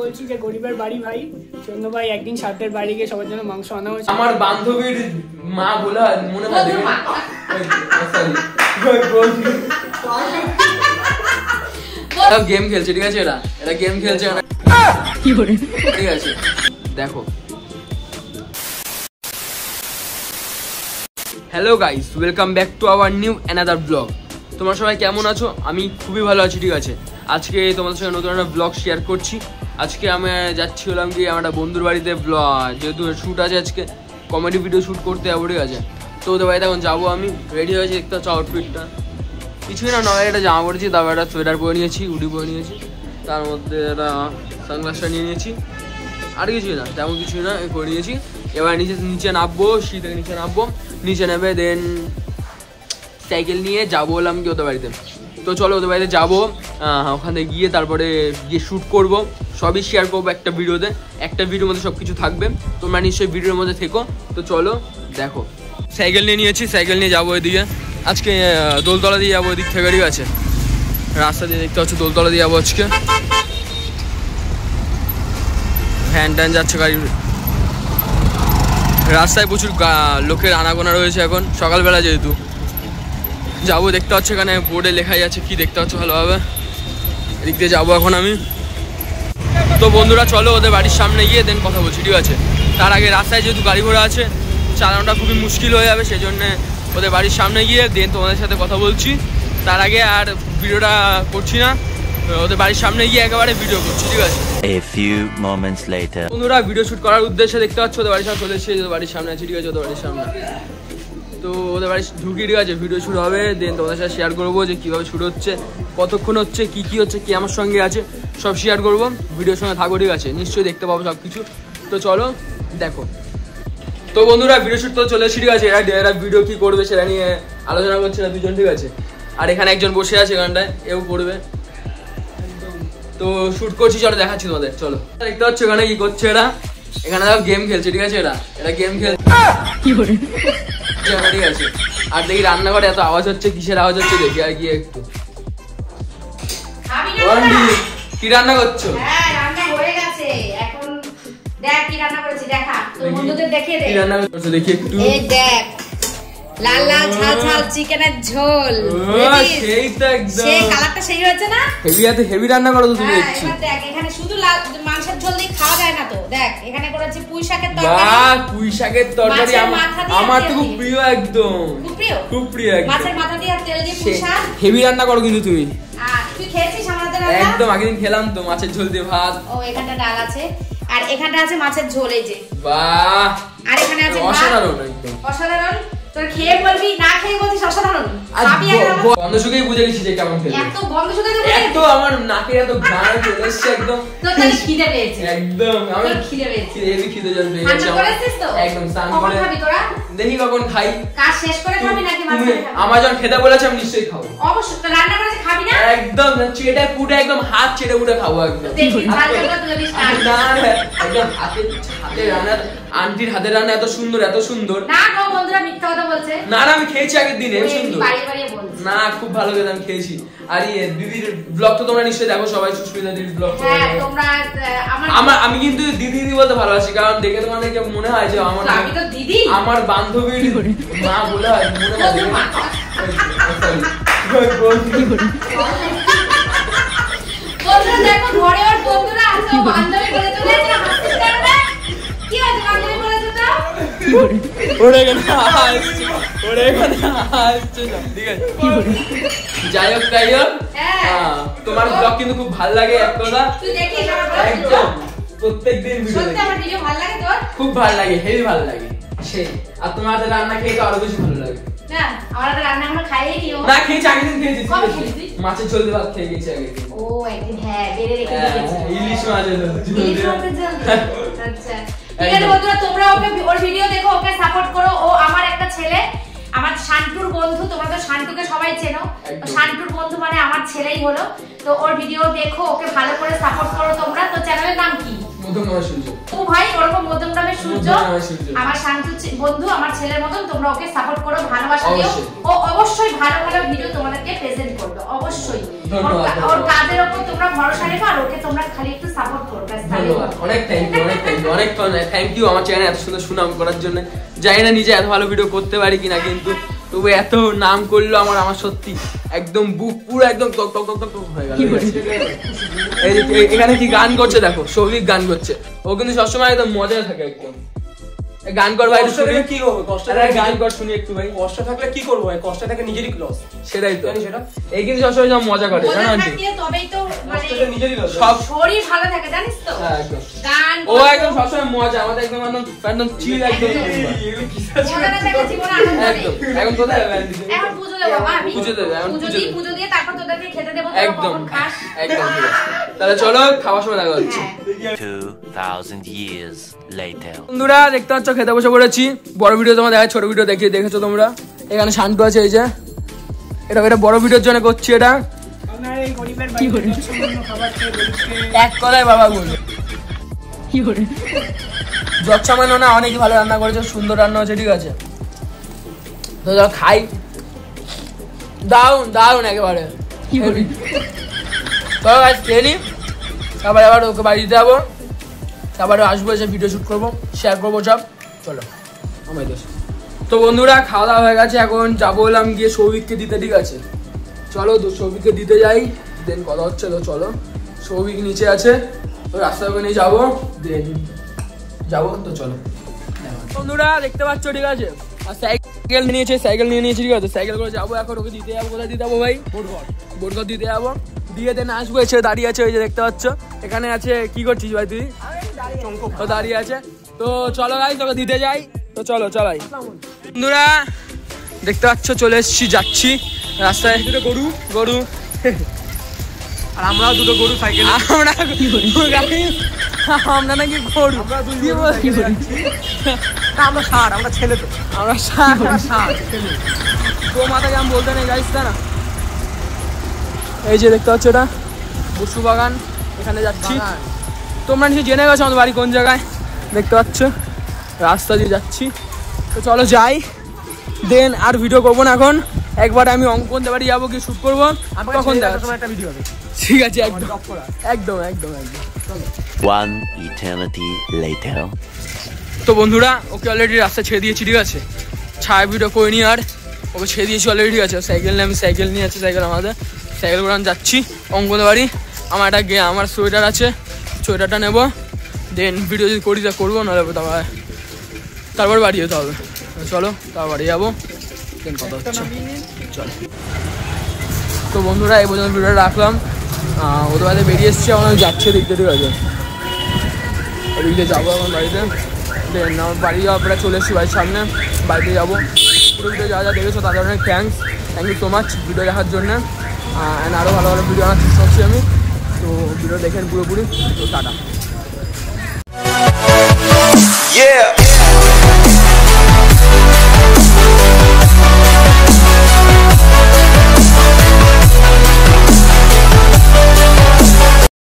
বলছি যে গরিবের বাড়ি ভাই চন্দ্র ভাই একদিন সাথের বাড়ি গিয়ে সবার জন্য মাংস আনা হয়েছে। আমার বান্ধবীর মা বলে মনে হয় গেম খেলছে, ঠিক আছে? এরা গেম খেলছে, ঠিক আছে? দেখো, hello guys, welcome back to our new another blog. তোমরা সবাই কেমন আছো? আমি খুবই ভালো আছি, ঠিক আছে? আজকে তোমাদের সঙ্গে নতুন একটা ব্লগ শেয়ার করছি। আজকে আমি যাচ্ছি হলাম কি আমার একটা বন্ধুর বাড়িতে, যেহেতু শ্যুট আছে আজকে, কমেডি ভিডিও শ্যুট করতে যাবো, ঠিক আছে? তো ওদের বাড়িতে এখন যাবো, আমি রেডি হয়েছি, দেখতে হচ্ছে আউটফিটটা কিছুই না, নয় একটা জামা পরেছি, তারপর একটা সোয়েটার পরে নিয়েছি, হুডি পরে নিয়েছি, তার মধ্যে একটা সানগ্লাসটা নিয়ে নিয়েছি, আর কিছুই না, তেমন কিছুই না করে নিয়েছি। এবার নিচে নামবো, সিঁড়ি থেকে নিচে নামবো, নিচে নেমে দেন সাইকেল নিয়ে যাবো হলাম কি ওদের বাড়িতে। তো চলো ওদের বাড়িতে যাবো, ওখানে গিয়ে তারপরে গিয়ে শ্যুট করবো, সবই শেয়ার করবো একটা ভিডিওতে। একটা ভিডিওর মধ্যে সব কিছু থাকবে, তোমরা নিশ্চয়ই ভিডিওর মধ্যে থেকো। তো চলো দেখো, সাইকেল নিয়ে নিয়েছি, সাইকেল নিয়ে যাবো এদিকে। আজকে দোলতলা দিয়ে যাবো ওদিক থেকে, ঠিক আছে? রাস্তা দিয়ে দেখতে হচ্ছে দোলতলা দিয়ে যাবো আজকে। ভ্যান ট্যান যাচ্ছে, গাড়ি, রাস্তায় প্রচুর লোকের আনাগোনা রয়েছে এখন সকালবেলা, যেহেতু যাবো। দেখতে হচ্ছে এখানে বোর্ডে লেখাই আছে, কি দেখতে হচ্ছে ভালোভাবে। এদিক দিয়ে যাবো এখন আমি। তো বন্ধুরা চলো ওদের বাড়ির সামনে গিয়ে দেন কথা বলছি, ঠিক আছে? তার আগে রাস্তায় যেহেতু গাড়ি ঘোড়া আছে, চালানোটা খুবই মুশকিল হয়ে যাবে, সেই জন্যে ওদের বাড়ির সামনে গিয়ে দেন তোমাদের সাথে কথা বলছি। তার আগে আর ভিডিওটা করছি না, ওদের বাড়ির সামনে গিয়ে একেবারে ভিডিও করছি, ঠিক আছে? A few moments later. বন্ধুরা ভিডিও শুট করার উদ্দেশ্যে দেখতে পাচ্ছ ওদের বাড়ির সামনে চলে এসেছি, ওদের বাড়ির সামনে আছে, ঠিক আছে? ওদের বাড়ির সামনে তো ওদের বাড়ি ঢুকি, ঠিক আছে? ভিডিও শুট হবে, দেন তোমাদের সাথে শেয়ার করবো যে কীভাবে শুট হচ্ছে, কতক্ষণ হচ্ছে, কী হচ্ছে, কে আমার সঙ্গে আছে, সব শেয়ার করবো। ভিডিওর সঙ্গে থাকো, ঠিক আছে? নিশ্চয়ই দেখতে পাবো সব কিছু। তো চলো দেখো। তো বন্ধুরা ভিডিও শুট তো চলে এসেছি, ঠিক আছে? এরা ভিডিও কী করবে সেটা নিয়ে আলোচনা করছে না দুজন, ঠিক আছে? আর এখানে একজন বসে আছে এখানটায়, এও করবে। তো শুট করছি, চলো দেখাচ্ছি তোমাদের, চলো। দেখতে পাচ্ছ এখানে কি করছে এরা, এখানে দেখো গেম খেলছে, ঠিক আছে? এরা গেম খেলছে, ঠিক আছে? আর দেখি রান্নাঘরে এত আওয়াজ হচ্ছে, কিসের আওয়াজ হচ্ছে দেখি আর গিয়ে একটু। কি রান্না করছো? রান্না হয়ে গেছে, এখন দেখ কি রান্না করেছি, দেখা তোর বন্ধুদের দেখিয়ে দে। কি রান্না করছো দেখি একটু। এই দেখ, লাল লাল ঝাল ঝাল চিকেনের ঝোল। সেই তো একদম, সেই কালারটা সেই হয়েছে না? হেভি রান্না করো তুমি দেখছি। এবার দেখ, এখানে শুধু মাংসের ঝোল দিয়ে খাওয়া যায় না তো। দেখ এখানে করেছি পুঁই শাকের তরকারি। বাহ, পুঁই শাকের তরকারি আমার তো খুব প্রিয়, একদম খুব প্রিয় একদম। মাছের মাথা দিয়ে আর তেল দিয়ে পুঁই শাক। হেভি রান্না করো কিন্তু তুমি। তুই খেয়েছিস আমাদের রান্না? একদম, আগের দিন খেলাম তো, মাছের ঝোল দিয়ে ভাত। ও, এখানটা ডাল আছে, আর এখানটা আছে মাছের ঝোল, এই যে। বাহ, আর এখানে আছে অসাধারণ, একদম অসাধারণ। তোর খেয়ে বলবি, না খেয়ে বলছিস অসাধারণ। খাবি একদম, গন্ধ শুকেই বুঝে গেছি যে কেমন খেতে। এত গন্ধ শুকে তো এত আমার নাকে এত ঘ্রাণ চলে এসেছে একদম। তোর তাহলে খিদে পেয়েছে একদম, আমার খিদে পেয়েছে, হেভি খিদে জল পেয়ে গেছে। রান্না করেছিস তো? একদম, স্নান কখন করে খাবি তোরা? দেখি কখন খাই। কাজ শেষ করে খাবি নাকি মাঝে খাবি? আমার যখন খেতে বলেছে আমি নিশ্চয়ই খাবো। অবশ্যই, তো রান্না করেছিস, খাবি না? একদম চেটে পুটে, একদম হাত চেটে পুটে খাবো একদম। দেখি ঝালটা তুলে দিস না। একদম হাতে রান্না, আন্টির হাতের রান্না এত সুন্দর, এত সুন্দর। না গো, বন্ধুরা মিথ্যা কথা বলছে। না আমি খেয়েছি আগের দিনে, সুন্দর। বাড়ি বাড়ি বলছে না, খুব ভালো খেতে, আমি খেয়েছি। আর দিদির ব্লগ তো তোমরা নিশ্চয়ই দেখো সবাই, সুস্মিতা দিদির ব্লগ। হ্যাঁ, তোমরা আমি কিন্তু দিদি বলতে ভালোবাসি, কারণ দেখে তোমাদের মনে হয় যে আমি তো দিদি, আমার বান্ধবীর মা বলে হয়, মনে হয়। বন্ধুরা দেখো, ঘরে ওর বন্ধুরা আছে, ও বান্ধবী বলে চলে এসেছে, হাসছিস কেন রে? কি আছে বান্ধবী বলেছে তো? যাই হোক তোমার ব্লগ কিন্তু খুব ভালো লাগে, এক কথা। একদম প্রত্যেকদিন ভিডিও ভালো লাগে তোর? খুব ভালো লাগে, হেভি ভালো লাগে সেই। আর তোমার হাতে রান্না খেয়ে তো আরো বেশি ভালো লাগে। না, আমার হাতে রান্না আমরা খাইই নি। না, খেয়েছি আগের দিন, খেয়েছি মাছের ঝোল দিয়ে ভাত খেয়ে গেছি আগের দিন। ও, একদিন হ্যাঁ বেড়ে রেখে দিয়েছি ইলিশ মাছের ঝোল। আচ্ছা ঠিক আছে বন্ধুরা, তোমরা ওর ভিডিও দেখো, ওকে সাপোর্ট করো। ও আমার একটা ছেলে, আমার শান্তুর বন্ধু। তোমরা তো শান্তুকে সবাই চেনো, শান্তুর বন্ধু মানে আমার ছেলেই হলো। তো ওর ভিডিও দেখো, ওকে ভালো করে সাপোর্ট করো তোমরা। তো চ্যানেলের নাম কি? মধ্যমগ্রামের সূর্য। ও ভাই ওরকম মধ্যমগ্রামের সূর্য মধ্যমগ্রামের সূর্য। আমার শান্তু বন্ধু, আমার ছেলের মতন। তোমরা ওকে সাপোর্ট করো, ভালোবাসা দিও। অবশ্যই। ও অবশ্যই ভালো ভালো ভিডিও তোমাদেরকে প্রেজেন্ট করবে, অবশ্যই। ধন্যবাদ। ওর কাজের উপর তোমরা ভরসা রেখো আর ওকে তোমরা খালি একটু সাপোর্ট করো, ব্যাস তাহলেই হবে। অনেক থ্যাংক ইউ, অনেক থ্যাংক ইউ, অনেক থ্যাংক ইউ আমার চ্যানেল এত সুন্দর সুনাম করার জন্য। জানি না নিজে এত ভালো ভিডিও করতে পারি কিনা, কিন্তু তবু এত নাম করলো আমার সত্যি একদম বুক পুরো একদম টক টক টক টক হয়ে গেল। এখানে কি গান করছে দেখো, সৌভিক গান করছে। ও কিন্তু সবসময় একদম মজায় থাকে একদম। গান কর ভাই, শুনি কি হবে? কষ্ট গান কর শুনি একটু ভাই। কষ্ট থাকলে কি করবো ভাই? কষ্ট থাকে নিজেরই লস। সেটাই তো, জানি সেটা। এই কিন্তু সবসময় যেমন মজা করে, জানো মজা আন্টি? থাকলে তবেই তো মানে কষ্টটা নিজেরই লস। সব শরীর ভালো থাকে, জানিস তো? হ্যাঁ, একদম। গান ও একদম সবসময় মজা, আমাদের একদম একদম চিল একদম। মজা না থাকলে জীবনে আনন্দ নেই। একদম। এখন কোথায় যাবে আন্টি? এখন পুজো দেবো বাবা, আমি পুজো দেবে, এখন পুজো পুজো দিই, দেবে। পুজো দিয়ে তারপর তোদেরকে খেতে দেবো। তোরা একদম কখন খাস? একদম ঠিক আছে। তাহলে চলো খাওয়ার সময় দেখা হচ্ছে। হ্যাঁ। 2000 years later. বন্ধুরা দেখতে পাচ্ছ খেতে বসে পড়েছি। বড় ভিডিও তোমার দেখা, ছোট ভিডিও দেখিয়ে দেখেছো তোমরা। এখানে শান্তু আছে, এই যে এটা বড় ভিডিওর জন্য করছি। এটা আপনার এই গরিবের বাড়িতে সামান্য খাবার খেয়ে গরিবকে এক কথায় বাবা বলবে কি করে যত সামান্য না, অনেক ভালো রান্না করেছে, সুন্দর রান্না হয়েছে, ঠিক আছে? তো চলো খাই। দারুন দারুন একেবারে। চলো গাইস খেয়ে নি, তারপরে আবার ওকে বাড়ি দিতে যাবো, তারপরে আসবো, এসে ভিডিও শুট করবো, শেয়ার করবো সব। চলো আমার দেশ। তো বন্ধুরা খাওয়া দাওয়া হয়ে গেছে, এখন যাবো বললাম গিয়ে সৌভিককে দিতে, ঠিক আছে? চলো তো সৌভিককে দিতে যাই, দেন কথা হচ্ছে। তো চলো, সৌভিক নিচে আছে, তো রাস্তা নিয়ে যাবো, দেন যাবো। তো চলো বন্ধুরা দেখতে পাচ্ছ, ঠিক আছে? আর সাইকেল নিয়েছে, ঠিক আছে? সাইকেল করে যাবো এখন, ওকে দিতে যাবো। কোথায় দিতে যাবো ভাই? বোরঘর দিতে যাবো, দিয়ে দেন আসবো। এসে দাঁড়িয়ে আছে, ওই যে দেখতে পাচ্ছ এখানে আছে। কি করছিস ভাই তুই? তো দাঁড়িয়ে আছে। তো চলো ভাই তোকে দিতে যাই। তো চলো চলাই বন্ধুরা দেখতে পাচ্ছ, চলে এসছি, যাচ্ছি রাস্তায়। গরু গরু আর আমরাও দুটো গরু সাইকেল। আমরা আমরা নাকি গরু? আমরা ষাট, আমরা ছেলে তো। আমরা তো মাথায় আমি বলতে নেই গাইস, তাই না? এই যে দেখতে পাচ্ছ এটা বসু বাগান, এখানে যাচ্ছি। তোমরা নিশ্চয়ই জেনে গেছো আমাদের বাড়ি কোন জায়গায়, দেখতে পাচ্ছ রাস্তা দিয়ে যাচ্ছি। তো চলো যাই, দেন আর ভিডিও করবো না এখন। একবার আমি অঙ্কন বাড়ি যাবো, কি শুট করবো, তখন দেখাচ্ছি। একটা ভিডিও হবে, ঠিক আছে? একদম একদম একদম একদম। One eternity later. তো বন্ধুরা ওকে অলরেডি রাস্তা ছেড়ে দিয়েছি, ঠিক আছে? ছায়া ভিডিও করে নি, আর ওকে ছেড়ে দিয়েছি অলরেডি, ঠিক আছে? সাইকেল নিয়ে আমি সাইকেল নিয়ে আছি, সাইকেল আমাদের সাইকেল করে আমি যাচ্ছি অঙ্গনবাড়ি। আমার একটা আমার সোয়েটার আছে, সোয়েটারটা নেবো, দেন ভিডিও যদি করি তা করবো, নাহলে তারপর বাড়ি যেতে হবে। চলো তারপর বাড়ি যাবো, দেন কথা হচ্ছে। চলো তো বন্ধুরা এই পর্যন্ত ভিডিওটা রাখলাম। ওদের বাড়িতে বেরিয়ে এসছি, এখন আমি যাচ্ছি দেখতে, ঠিক আছে? ওদিকে যাবো এখন বাড়িতে, দেন আমার বাড়ি যাওয়ার পরে চলে এসেছি বাড়ির সামনে, বাড়িতে যাবো। পুরো ভিডিও যা যা দেখেছো তাদের অনেক thank you so much video দেখার জন্য। অ্যান্ড আরও ভালো ভালো ভিডিও আনার চেষ্টা করছি আমি। তো ভিডিও দেখেন পুরোপুরি। তো টাটা।